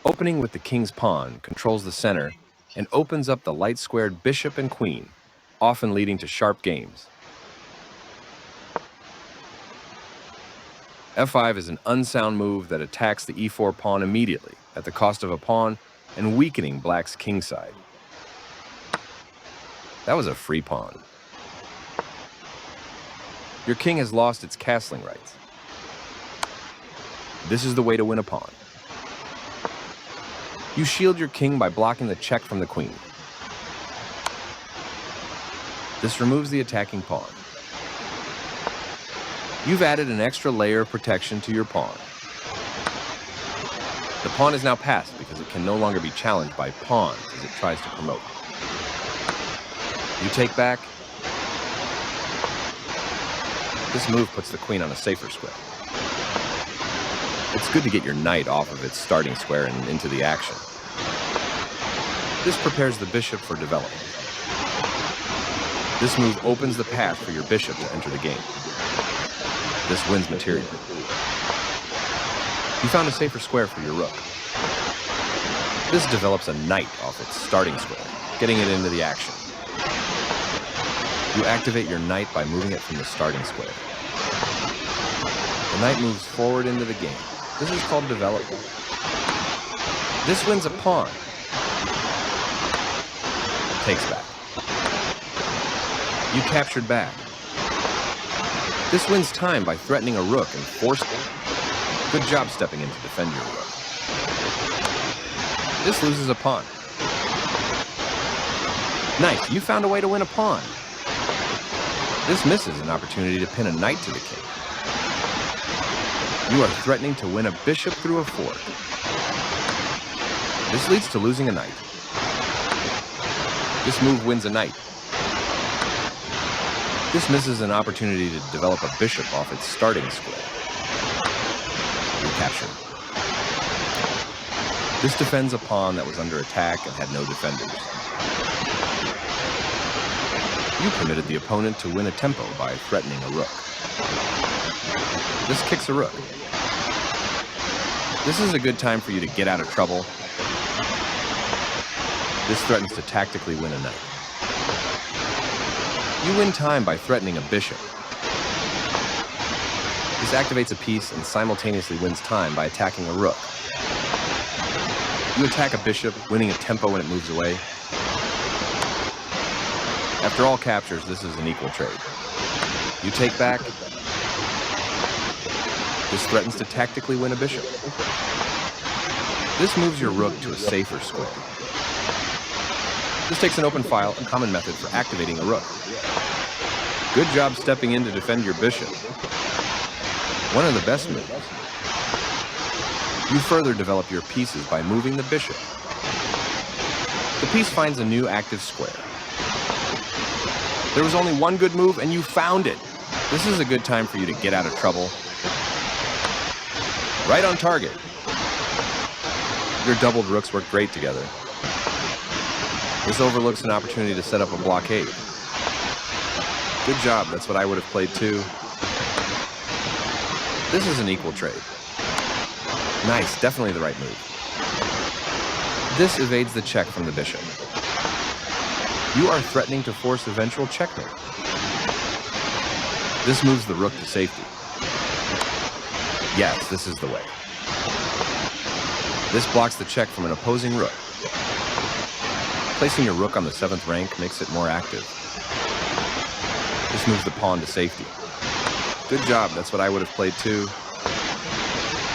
Opening with the king's pawn controls the center and opens up the light-squared bishop and queen, often leading to sharp games. f5 is an unsound move that attacks the e4 pawn immediately at the cost of a pawn and weakening black's king side. That was a free pawn. Your king has lost its castling rights. This is the way to win a pawn. You shield your king by blocking the check from the queen. This removes the attacking pawn. You've added an extra layer of protection to your pawn. The pawn is now passed because it can no longer be challenged by pawns as it tries to promote. You take back. This move puts the queen on a safer square. It's good to get your knight off of its starting square and into the action. This prepares the bishop for development. This move opens the path for your bishop to enter the game. This wins material. You found a safer square for your rook. This develops a knight off its starting square, getting it into the action. You activate your knight by moving it from the starting square. The knight moves forward into the game. This is called development. This wins a pawn. Takes back. You captured back. This wins time by threatening a rook and forcing. Good job stepping in to defend your rook. This loses a pawn. Nice, you found a way to win a pawn. This misses an opportunity to pin a knight to the king. You are threatening to win a bishop through a fork. This leads to losing a knight. This move wins a knight. This misses an opportunity to develop a bishop off its starting square. Recapture. This defends a pawn that was under attack and had no defenders. You permitted the opponent to win a tempo by threatening a rook. This kicks a rook. This is a good time for you to get out of trouble. This threatens to tactically win a knight. You win time by threatening a bishop. This activates a piece and simultaneously wins time by attacking a rook. You attack a bishop, winning a tempo when it moves away. After all captures, this is an equal trade. You take back. This threatens to tactically win a bishop. This moves your rook to a safer square. This takes an open file, a common method for activating a rook. Good job stepping in to defend your bishop. One of the best moves. You further develop your pieces by moving the bishop. The piece finds a new active square. There was only one good move and you found it. This is a good time for you to get out of trouble. Right on target. Your doubled rooks work great together. This overlooks an opportunity to set up a blockade. Good job, that's what I would have played too. This is an equal trade. Nice, definitely the right move. This evades the check from the bishop. You are threatening to force eventual checkmate. This moves the rook to safety. Yes, this is the way. This blocks the check from an opposing rook. Placing your rook on the 7th rank makes it more active. This moves the pawn to safety. Good job, that's what I would have played too.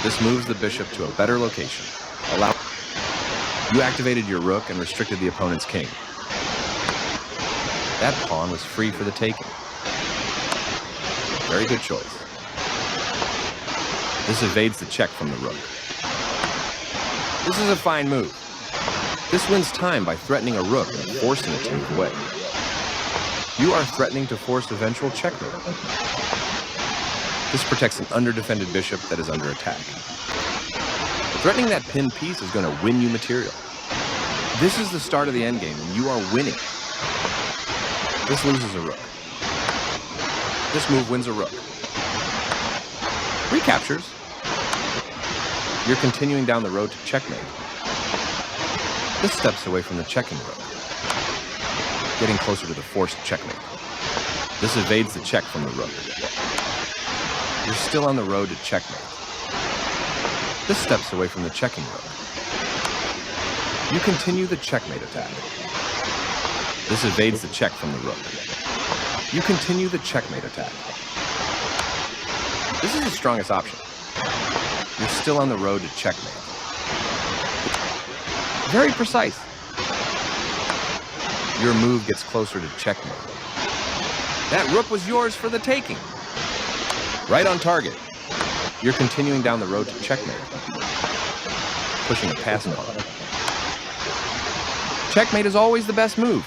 This moves the bishop to a better location. You activated your rook and restricted the opponent's king. That pawn was free for the taking. Very good choice. This evades the check from the rook. This is a fine move. This wins time by threatening a rook and forcing it to move away. You are threatening to force eventual checkmate. This protects an under-defended bishop that is under attack. Threatening that pinned piece is going to win you material. This is the start of the endgame, and you are winning. This loses a rook. This move wins a rook. Recaptures. You're continuing down the road to checkmate. This steps away from the checking rook, getting closer to the forced checkmate. This evades the check from the rook. You're still on the road to checkmate. This steps away from the checking rook. You continue the checkmate attack. This evades the check from the rook. You continue the checkmate attack. This is the strongest option. You're still on the road to checkmate. Very precise. Your move gets closer to checkmate. That rook was yours for the taking. Right on target. You're continuing down the road to checkmate. Pushing a pass pawn. Checkmate is always the best move.